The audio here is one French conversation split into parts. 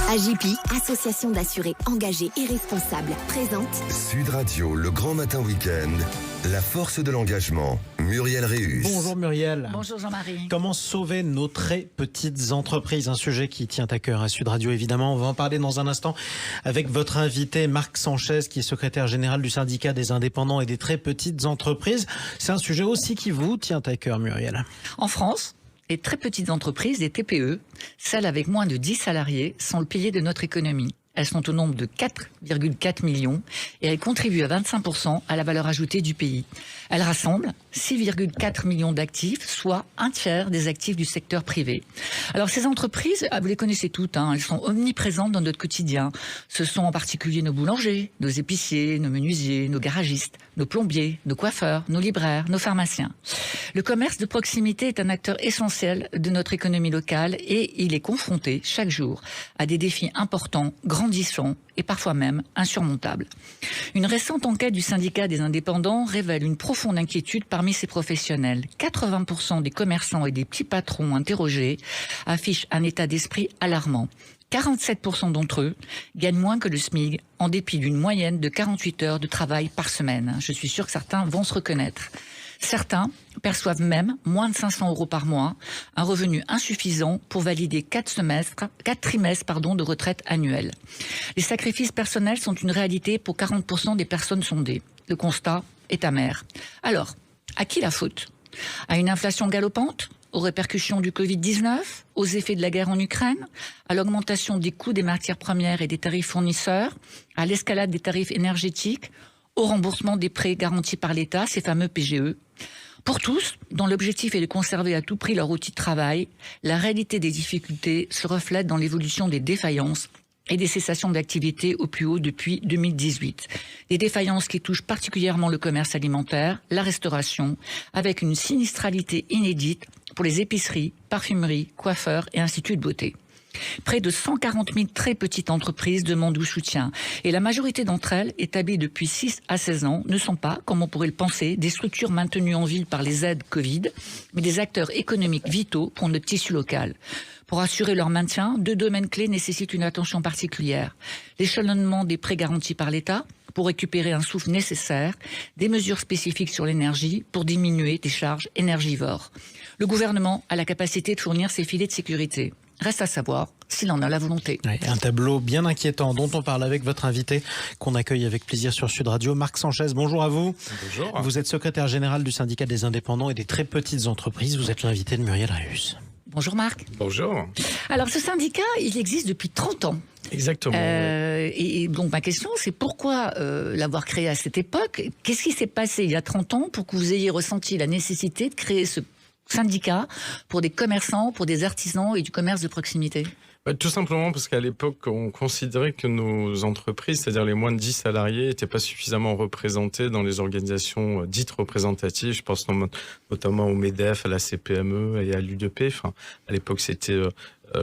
AJP, association d'assurés engagés et responsables, présente Sud Radio, le grand matin week-end, la force de l'engagement. Muriel Réus. Bonjour Muriel. Bonjour Jean-Marie. Comment sauver nos très petites entreprises? Un sujet qui tient à cœur à Sud Radio, évidemment. On va en parler dans un instant avec votre invité Marc Sanchez, qui est secrétaire général du syndicat des indépendants et des très petites entreprises. C'est un sujet aussi qui vous tient à cœur, Muriel. En France, les très petites entreprises, les TPE, celles avec moins de 10 salariés, sont le pilier de notre économie. Elles sont au nombre de 4,4 millions et elles contribuent à 25% à la valeur ajoutée du pays. Elles rassemblent 6,4 millions d'actifs, soit un tiers des actifs du secteur privé. Alors ces entreprises, vous les connaissez toutes, elles sont omniprésentes dans notre quotidien. Ce sont en particulier nos boulangers, nos épiciers, nos menuisiers, nos garagistes, nos plombiers, nos coiffeurs, nos libraires, nos pharmaciens. Le commerce de proximité est un acteur essentiel de notre économie locale et il est confronté chaque jour à des défis importants, grandissants et parfois même insurmontables. Une récente enquête du syndicat des indépendants révèle une profonde inquiétude parmi ces professionnels. 80% des commerçants et des petits patrons interrogés affichent un état d'esprit alarmant. 47% d'entre eux gagnent moins que le SMIC en dépit d'une moyenne de 48 heures de travail par semaine. Je suis sûre que certains vont se reconnaître. Certains perçoivent même moins de 500 € par mois, un revenu insuffisant pour valider 4 trimestres de retraite annuelle. Les sacrifices personnels sont une réalité pour 40% des personnes sondées. Le constat est amer. Alors, à qui la faute? À une inflation galopante? Aux répercussions du Covid-19, aux effets de la guerre en Ukraine, à l'augmentation des coûts des matières premières et des tarifs fournisseurs, à l'escalade des tarifs énergétiques, au remboursement des prêts garantis par l'État, ces fameux PGE. Pour tous, dont l'objectif est de conserver à tout prix leur outil de travail, la réalité des difficultés se reflète dans l'évolution des défaillances et des cessations d'activité au plus haut depuis 2018. Des défaillances qui touchent particulièrement le commerce alimentaire, la restauration, avec une sinistralité inédite pour les épiceries, parfumeries, coiffeurs et instituts de beauté. Près de 140 000 très petites entreprises demandent du soutien et la majorité d'entre elles, établies depuis 6 à 16 ans, ne sont pas, comme on pourrait le penser, des structures maintenues en ville par les aides Covid, mais des acteurs économiques vitaux pour notre tissu local. Pour assurer leur maintien, 2 domaines clés nécessitent une attention particulière. L'échelonnement des prêts garantis par l'État pour récupérer un souffle nécessaire, des mesures spécifiques sur l'énergie pour diminuer des charges énergivores. Le gouvernement a la capacité de fournir ces filets de sécurité. Reste à savoir s'il en a la volonté. Ouais, un tableau bien inquiétant dont on parle avec votre invité qu'on accueille avec plaisir sur Sud Radio, Marc Sanchez. Bonjour à vous. Bonjour. Vous êtes secrétaire général du syndicat des indépendants et des très petites entreprises. Vous êtes l'invité de Muriel Réus. Bonjour Marc. Bonjour. Alors ce syndicat, il existe depuis 30 ans. Exactement. Et donc ma question, c'est pourquoi l'avoir créé à cette époque? Qu'est-ce qui s'est passé il y a 30 ans pour que vous ayez ressenti la nécessité de créer ce syndicat pour des commerçants, pour des artisans et du commerce de proximité? Tout simplement parce qu'à l'époque, on considérait que nos entreprises, c'est-à-dire les moins de 10 salariés, n'étaient pas suffisamment représentées dans les organisations dites représentatives. Je pense notamment au MEDEF, à la CPME et à l'UDP. Enfin, à l'époque, c'était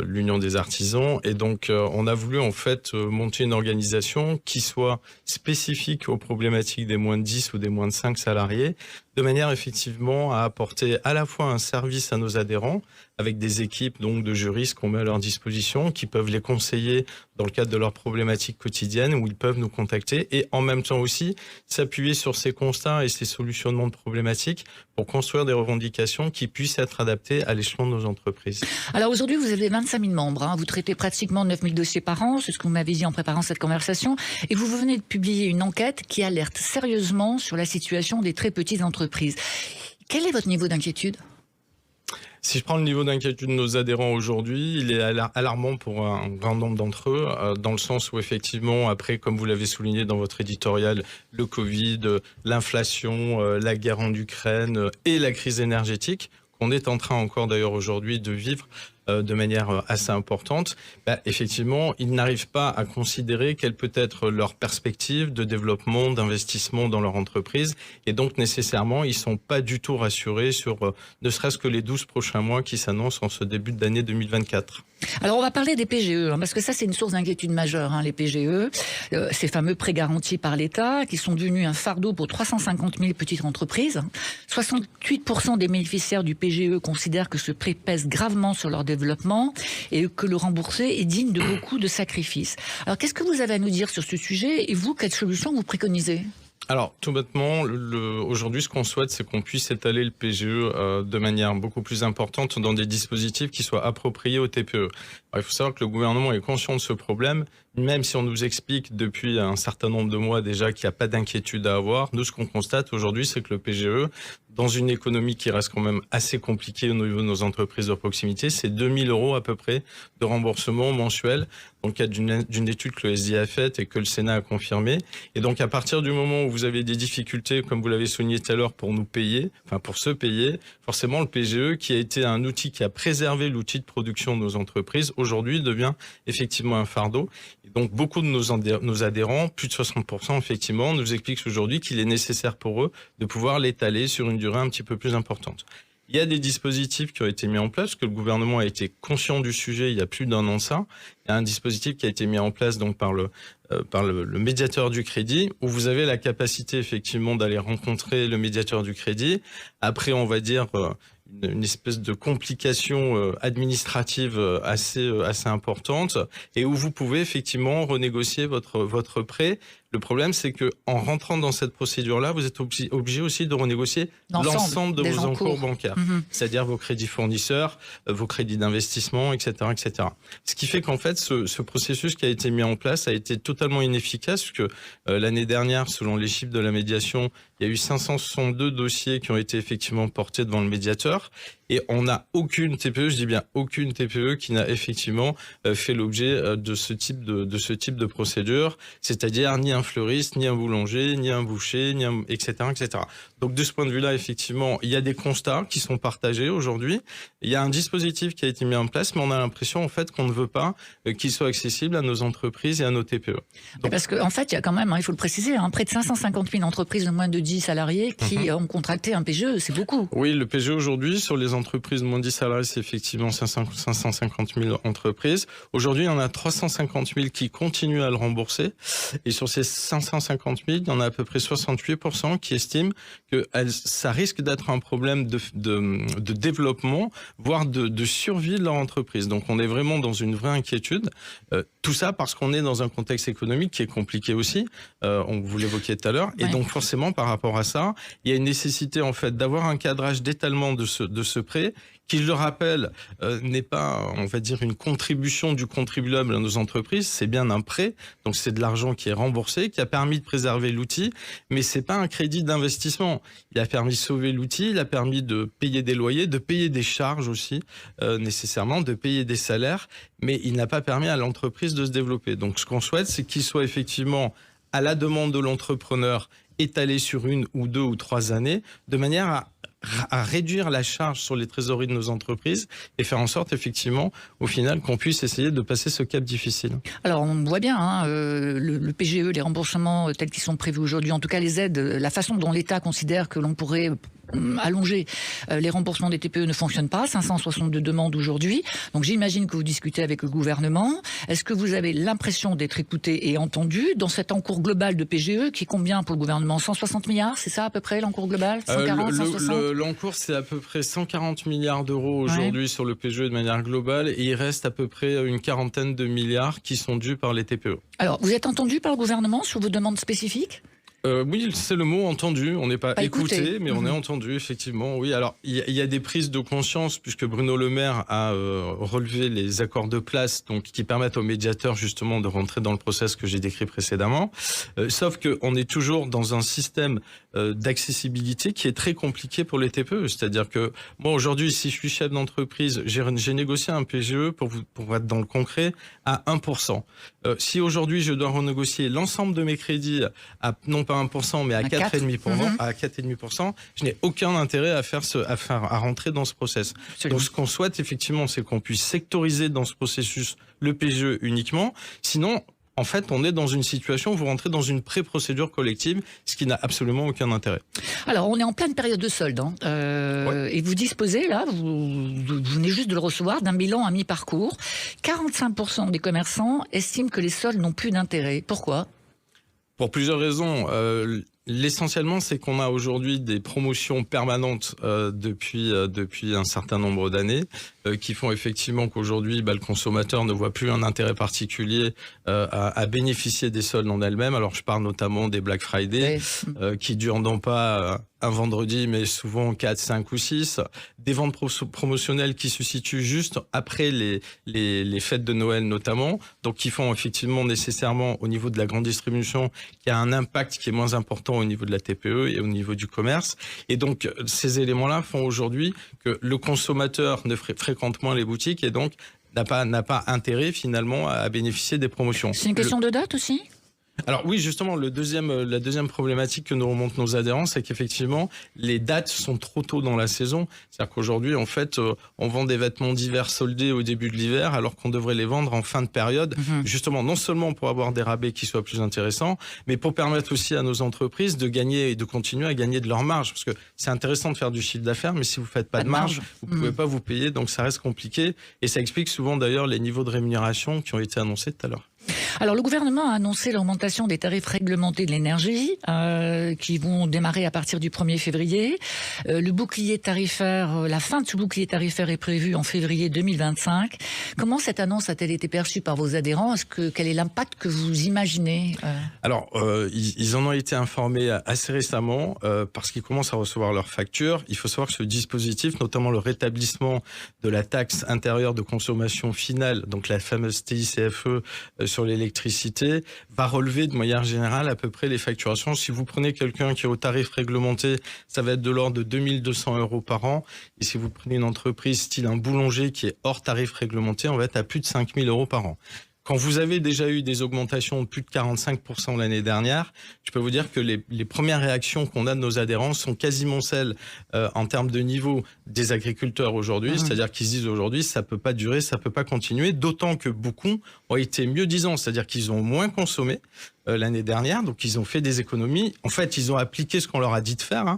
l'Union des artisans. Et donc, on a voulu en fait monter une organisation qui soit spécifique aux problématiques des moins de 10 ou des moins de 5 salariés, de manière effectivement à apporter à la fois un service à nos adhérents, avec des équipes donc de juristes qu'on met à leur disposition, qui peuvent les conseiller dans le cadre de leurs problématiques quotidiennes, où ils peuvent nous contacter, et en même temps aussi s'appuyer sur ces constats et ces solutionnements de problématiques pour construire des revendications qui puissent être adaptées à l'échelon de nos entreprises. Alors aujourd'hui, vous avez 25 000 membres, vous traitez pratiquement 9 000 dossiers par an, c'est ce que vous m'avez dit en préparant cette conversation, et vous venez de publier une enquête qui alerte sérieusement sur la situation des très petites entreprises. Quel est votre niveau d'inquiétude ? Si je prends le niveau d'inquiétude de nos adhérents aujourd'hui, il est alarmant pour un grand nombre d'entre eux, dans le sens où effectivement, après, comme vous l'avez souligné dans votre éditorial, le Covid, l'inflation, la guerre en Ukraine et la crise énergétique, qu'on est en train encore d'ailleurs aujourd'hui de vivre de manière assez importante, effectivement, ils n'arrivent pas à considérer quelle peut être leur perspective de développement, d'investissement dans leur entreprise. Et donc, nécessairement, ils ne sont pas du tout rassurés sur ne serait-ce que les 12 prochains mois qui s'annoncent en ce début d'année 2024. Alors, on va parler des PGE, parce que ça, c'est une source d'inquiétude majeure, les PGE, ces fameux prêts garantis par l'État, qui sont devenus un fardeau pour 350 000 petites entreprises. 68% des bénéficiaires du PGE considèrent que ce prêt pèse gravement sur leur développement et que le rembourser est digne de beaucoup de sacrifices. Alors, qu'est-ce que vous avez à nous dire sur ce sujet et vous, quelle solution vous préconisez ? Alors, tout bêtement, aujourd'hui, ce qu'on souhaite, c'est qu'on puisse étaler le PGE de manière beaucoup plus importante dans des dispositifs qui soient appropriés au TPE. Alors, il faut savoir que le gouvernement est conscient de ce problème, même si on nous explique depuis un certain nombre de mois déjà qu'il n'y a pas d'inquiétude à avoir. Nous, ce qu'on constate aujourd'hui, c'est que le PGE, dans une économie qui reste quand même assez compliquée au niveau de nos entreprises de proximité, c'est 2 000 € à peu près de remboursement mensuel, dans le cadre d'une étude que le SDI a faite et que le Sénat a confirmée. Et donc, à partir du moment où vous avez des difficultés, comme vous l'avez souligné tout à l'heure, pour nous payer, enfin pour se payer, forcément, le PGE, qui a été un outil qui a préservé l'outil de production de nos entreprises, aujourd'hui devient effectivement un fardeau. Et donc, beaucoup de nos adhérents, plus de 60%, effectivement, nous expliquent aujourd'hui qu'il est nécessaire pour eux de pouvoir l'étaler sur une durée un petit peu plus importante. Il y a des dispositifs qui ont été mis en place, que le gouvernement a été conscient du sujet il y a plus d'1 an de ça. Il y a un dispositif qui a été mis en place donc par le médiateur du crédit, où vous avez la capacité effectivement d'aller rencontrer le médiateur du crédit. Après, on va dire une espèce de complication administrative assez importante, et où vous pouvez effectivement renégocier votre prêt. Le problème, c'est que en rentrant dans cette procédure-là, vous êtes obligé aussi de renégocier l'ensemble de vos encours bancaires, c'est-à-dire vos crédits fournisseurs, vos crédits d'investissement, etc., etc. Ce qui fait qu'en fait, ce processus qui a été mis en place a été totalement inefficace, puisque l'année dernière, selon les chiffres de la médiation, il y a eu 562 dossiers qui ont été effectivement portés devant le médiateur. Et on n'a aucune TPE, je dis bien aucune TPE, qui n'a effectivement fait l'objet de ce type de procédure, c'est-à-dire ni un fleuriste, ni un boulanger, ni un boucher, etc., etc. Donc de ce point de vue-là, effectivement, il y a des constats qui sont partagés aujourd'hui. Il y a un dispositif qui a été mis en place, mais on a l'impression en fait qu'on ne veut pas qu'il soit accessible à nos entreprises et à nos TPE. Donc, parce qu'en fait, il y a quand même, il faut le préciser, près de 550 000 entreprises de moins de 10 salariés qui ont contracté un PGE, c'est beaucoup. Oui, le PGE aujourd'hui, sur les entreprises de moins de 10 salariés, c'est effectivement 550 000 entreprises. Aujourd'hui, il y en a 350 000 qui continuent à le rembourser. Et sur ces 550 000, il y en a à peu près 68% qui estiment que ça risque d'être un problème de développement, voire de survie de leur entreprise. Donc on est vraiment dans une vraie inquiétude. Tout ça parce qu'on est dans un contexte économique qui est compliqué aussi. Vous l'évoquiez tout à l'heure. Et donc forcément, par rapport à ça, il y a une nécessité en fait d'avoir un cadrage d'étalement de ce prêt, qui, je le rappelle, n'est pas, on va dire, une contribution du contribuable à nos entreprises, c'est bien un prêt, donc c'est de l'argent qui est remboursé, qui a permis de préserver l'outil, mais c'est pas un crédit d'investissement. Il a permis de sauver l'outil, il a permis de payer des loyers, de payer des charges aussi, nécessairement, de payer des salaires, mais il n'a pas permis à l'entreprise de se développer. Donc ce qu'on souhaite, c'est qu'il soit effectivement à la demande de l'entrepreneur, étalé sur 1 ou 2 ou 3 années, de manière à réduire la charge sur les trésoreries de nos entreprises et faire en sorte effectivement au final qu'on puisse essayer de passer ce cap difficile. Alors on voit bien le PGE, les remboursements tels qu'ils sont prévus aujourd'hui, en tout cas les aides, la façon dont l'État considère que l'on pourrait allonger les remboursements des TPE ne fonctionne pas, 562 demandes aujourd'hui. Donc j'imagine que vous discutez avec le gouvernement. Est-ce que vous avez l'impression d'être écouté et entendu dans cet encours global de PGE qui est combien pour le gouvernement? 160 milliards, c'est ça à peu près l'encours global? 140, 160? L'encours, c'est à peu près 140 milliards d'euros aujourd'hui sur le PGE de manière globale, et il reste à peu près une quarantaine de milliards qui sont dus par les TPE. Alors, vous êtes entendu par le gouvernement sur vos demandes spécifiques? Oui, c'est le mot entendu. On n'est pas écouté, mais on est entendu, effectivement. Oui, alors il y a des prises de conscience, puisque Bruno Le Maire a relevé les accords de place, donc qui permettent aux médiateurs justement de rentrer dans le process que j'ai décrit précédemment. Sauf qu'on est toujours dans un système d'accessibilité qui est très compliqué pour les TPE. C'est-à-dire que moi aujourd'hui, si je suis chef d'entreprise, j'ai négocié un PGE pour être dans le concret à 1%. Si aujourd'hui je dois renégocier l'ensemble de mes crédits à non pas 1%, mais à 4,5%, je n'ai aucun intérêt à rentrer dans ce process. Absolument. Donc, ce qu'on souhaite, effectivement, c'est qu'on puisse sectoriser dans ce processus le PGE uniquement. Sinon, en fait, on est dans une situation où vous rentrez dans une pré-procédure collective, ce qui n'a absolument aucun intérêt. Alors, on est en pleine période de solde, et vous disposez, là, vous venez juste de le recevoir, d'un bilan à mi-parcours. 45% des commerçants estiment que les soldes n'ont plus d'intérêt. Pourquoi ? Pour plusieurs raisons. L'essentiellement, c'est qu'on a aujourd'hui des promotions permanentes depuis un certain nombre d'années qui font effectivement qu'aujourd'hui, le consommateur ne voit plus un intérêt particulier à bénéficier des soldes en elles-mêmes. Alors, je parle notamment des Black Friday qui durent non pas un vendredi, mais souvent 4, 5 ou 6. Des ventes promotionnelles qui se situent juste après les fêtes de Noël notamment, donc qui font effectivement nécessairement au niveau de la grande distribution qui a un impact qui est moins important au niveau de la TPE et au niveau du commerce. Et donc, ces éléments-là font aujourd'hui que le consommateur ne fréquente moins les boutiques et donc n'a pas intérêt finalement à bénéficier des promotions. C'est une question de date aussi ? Alors oui, justement, la deuxième problématique que nous remontent nos adhérents, c'est qu'effectivement, les dates sont trop tôt dans la saison. C'est-à-dire qu'aujourd'hui, en fait, on vend des vêtements d'hiver soldés au début de l'hiver, alors qu'on devrait les vendre en fin de période, justement, non seulement pour avoir des rabais qui soient plus intéressants, mais pour permettre aussi à nos entreprises de gagner et de continuer à gagner de leur marge. Parce que c'est intéressant de faire du chiffre d'affaires, mais si vous faites pas de marge, vous pouvez pas vous payer, donc ça reste compliqué. Et ça explique souvent d'ailleurs les niveaux de rémunération qui ont été annoncés tout à l'heure. Alors, le gouvernement a annoncé l'augmentation des tarifs réglementés de l'énergie qui vont démarrer à partir du 1er février. Le bouclier tarifaire, la fin de ce bouclier tarifaire est prévue en février 2025. Comment cette annonce a-t-elle été perçue par vos adhérents ? Quel est l'impact que vous imaginez ? Alors, ils en ont été informés assez récemment parce qu'ils commencent à recevoir leurs factures. Il faut savoir que ce dispositif, notamment le rétablissement de la taxe intérieure de consommation finale, donc la fameuse TICFE sur l'électricité, va relever de manière générale à peu près les facturations. Si vous prenez quelqu'un qui est au tarif réglementé, ça va être de l'ordre de 2 200 € par an. Et si vous prenez une entreprise style un boulanger qui est hors tarif réglementé, on va être à plus de 5 000 € par an. Quand vous avez déjà eu des augmentations de plus de 45% l'année dernière, je peux vous dire que les premières réactions qu'on a de nos adhérents sont quasiment celles en termes de niveau des agriculteurs aujourd'hui, c'est-à-dire qu'ils se disent aujourd'hui ça peut pas durer, ça peut pas continuer, d'autant que beaucoup ont été mieux-disants, c'est-à-dire qu'ils ont moins consommé l'année dernière, donc ils ont fait des économies. En fait, ils ont appliqué ce qu'on leur a dit de faire.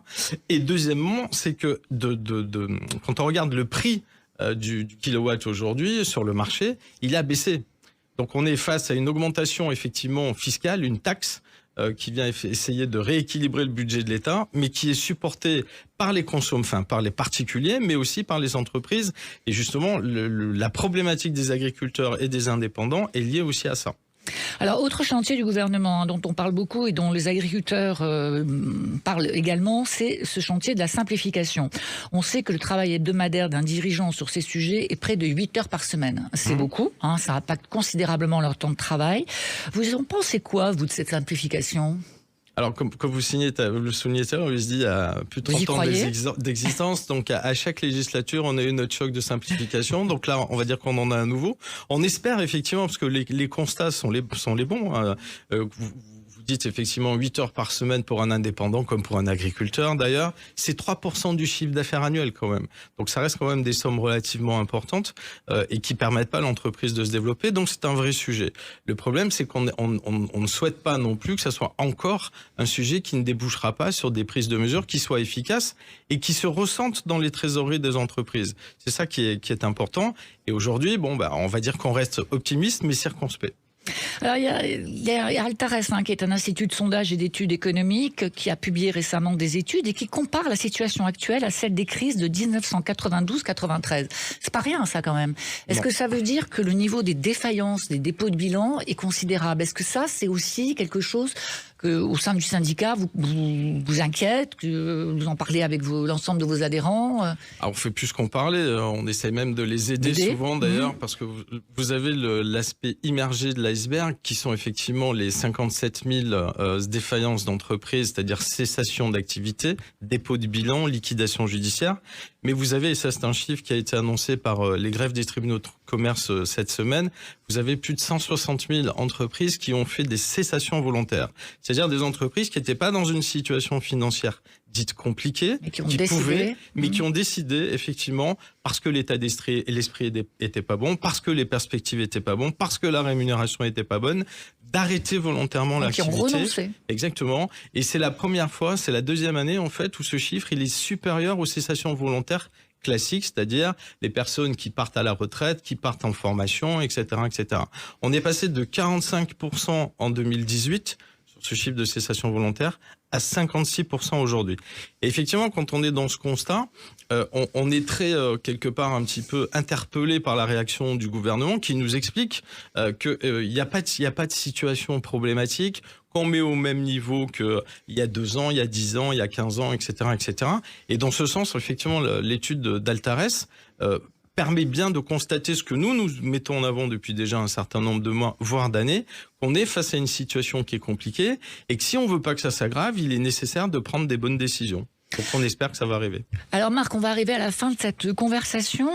Et deuxièmement, c'est que quand on regarde le prix du kilowatt aujourd'hui sur le marché, il a baissé. Donc on est face à une augmentation effectivement fiscale, une taxe qui vient essayer de rééquilibrer le budget de l'État, mais qui est supportée par les par les particuliers, mais aussi par les entreprises. Et justement, la problématique des agriculteurs et des indépendants est liée aussi à ça. Alors, autre chantier du gouvernement dont on parle beaucoup et dont les agriculteurs parlent également, c'est ce chantier de la simplification. On sait que le travail hebdomadaire d'un dirigeant sur ces sujets est près de 8 heures par semaine. C'est beaucoup, ça impacte considérablement leur temps de travail. Vous en pensez quoi, vous, de cette simplification ? Alors, comme vous le soulignez tout à l'heure, on se dit il y a plus de 30 ans d'existence. Donc, à chaque législature, on a eu notre choc de simplification. Donc là, on va dire qu'on en a un nouveau. On espère effectivement, parce que les constats sont les bons. Vous dites effectivement 8 heures par semaine pour un indépendant comme pour un agriculteur d'ailleurs, c'est 3% du chiffre d'affaires annuel quand même. Donc ça reste quand même des sommes relativement importantes et qui permettent pas à l'entreprise de se développer. Donc c'est un vrai sujet. Le problème c'est qu'on ne souhaite pas non plus que ça soit encore un sujet qui ne débouchera pas sur des prises de mesures qui soient efficaces et qui se ressentent dans les trésoreries des entreprises. C'est ça qui est important. Et aujourd'hui, on va dire qu'on reste optimiste mais circonspect. Alors, il y a Altares, qui est un institut de sondage et d'études économiques, qui a publié récemment des études et qui compare la situation actuelle à celle des crises de 1992-93. C'est pas rien, ça, quand même. Est-ce que ça veut dire que le niveau des défaillances, des dépôts de bilan est considérable ? Est-ce que ça, c'est aussi quelque chose que, au sein du syndicat, vous inquiète, que vous en parlez avec l'ensemble de vos adhérents ? On fait plus qu'en parler. On essaie même de les aider souvent, d'ailleurs, parce que vous avez l'aspect immergé de l'iceberg, qui sont effectivement les 57 000 défaillances d'entreprises, c'est-à-dire cessation d'activité, dépôt de bilan, liquidation judiciaire. Mais vous avez, et ça c'est un chiffre qui a été annoncé par les greffes des tribunaux de commerce cette semaine, vous avez plus de 160 000 entreprises qui ont fait des cessations volontaires. C'est-à-dire des entreprises qui n'étaient pas dans une situation financière dite compliquée, qui pouvaient, mais qui ont décidé effectivement, parce que l'état d'esprit et l'esprit était pas bon, parce que les perspectives étaient pas bonnes, parce que la rémunération était pas bonne, d'arrêter volontairement l'activité. Qui ont renoncé. Exactement. Et c'est la première fois, c'est la deuxième année en fait où ce chiffre il est supérieur aux cessations volontaires classiques, c'est-à-dire les personnes qui partent à la retraite, qui partent en formation, etc., etc. On est passé de 45% en 2018 sur ce chiffre de cessation volontaire à 56% aujourd'hui. Et effectivement, quand on est dans ce constat, on est très, quelque part, un petit peu interpellé par la réaction du gouvernement qui nous explique qu'il n'y a pas de situation problématique, qu'on met au même niveau qu'il y a 2 ans, il y a 10 ans, il y a 15 ans, etc., etc. Et dans ce sens, effectivement, l'étude d'Altares permet bien de constater ce que nous mettons en avant depuis déjà un certain nombre de mois, voire d'années, qu'on est face à une situation qui est compliquée et que si on veut pas que ça s'aggrave, il est nécessaire de prendre des bonnes décisions. Donc on espère que ça va arriver. Alors Marc, on va arriver à la fin de cette conversation.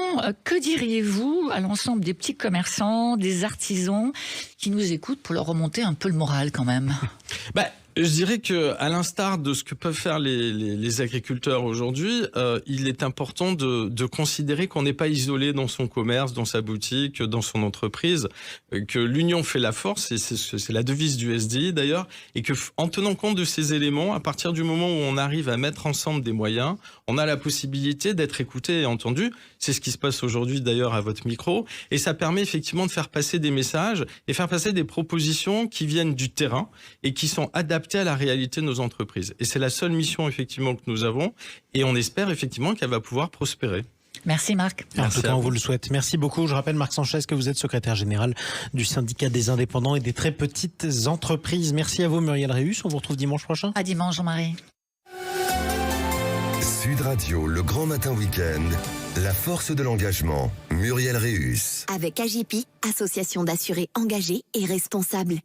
Que diriez-vous à l'ensemble des petits commerçants, des artisans qui nous écoutent pour leur remonter un peu le moral quand même? Je dirais que, à l'instar de ce que peuvent faire les agriculteurs aujourd'hui, il est important de considérer qu'on n'est pas isolé dans son commerce, dans sa boutique, dans son entreprise, que l'union fait la force, et c'est la devise du SDI d'ailleurs, et que en tenant compte de ces éléments, à partir du moment où on arrive à mettre ensemble des moyens, on a la possibilité d'être écouté et entendu. C'est ce qui se passe aujourd'hui d'ailleurs à votre micro, et ça permet effectivement de faire passer des messages et faire passer des propositions qui viennent du terrain et qui sont adaptées à la réalité de nos entreprises. Et c'est la seule mission effectivement que nous avons, et on espère effectivement qu'elle va pouvoir prospérer. Merci Marc. En tout cas, on vous le souhaite. Merci beaucoup. Je rappelle, Marc Sanchez, que vous êtes secrétaire général du syndicat des indépendants et des très petites entreprises. Merci à vous, Muriel Réus. On vous retrouve dimanche prochain. À dimanche, Jean-Marie. Sud Radio, le grand matin week-end, la force de l'engagement, Muriel Réus. Avec AJP, association d'assurés engagés et responsables.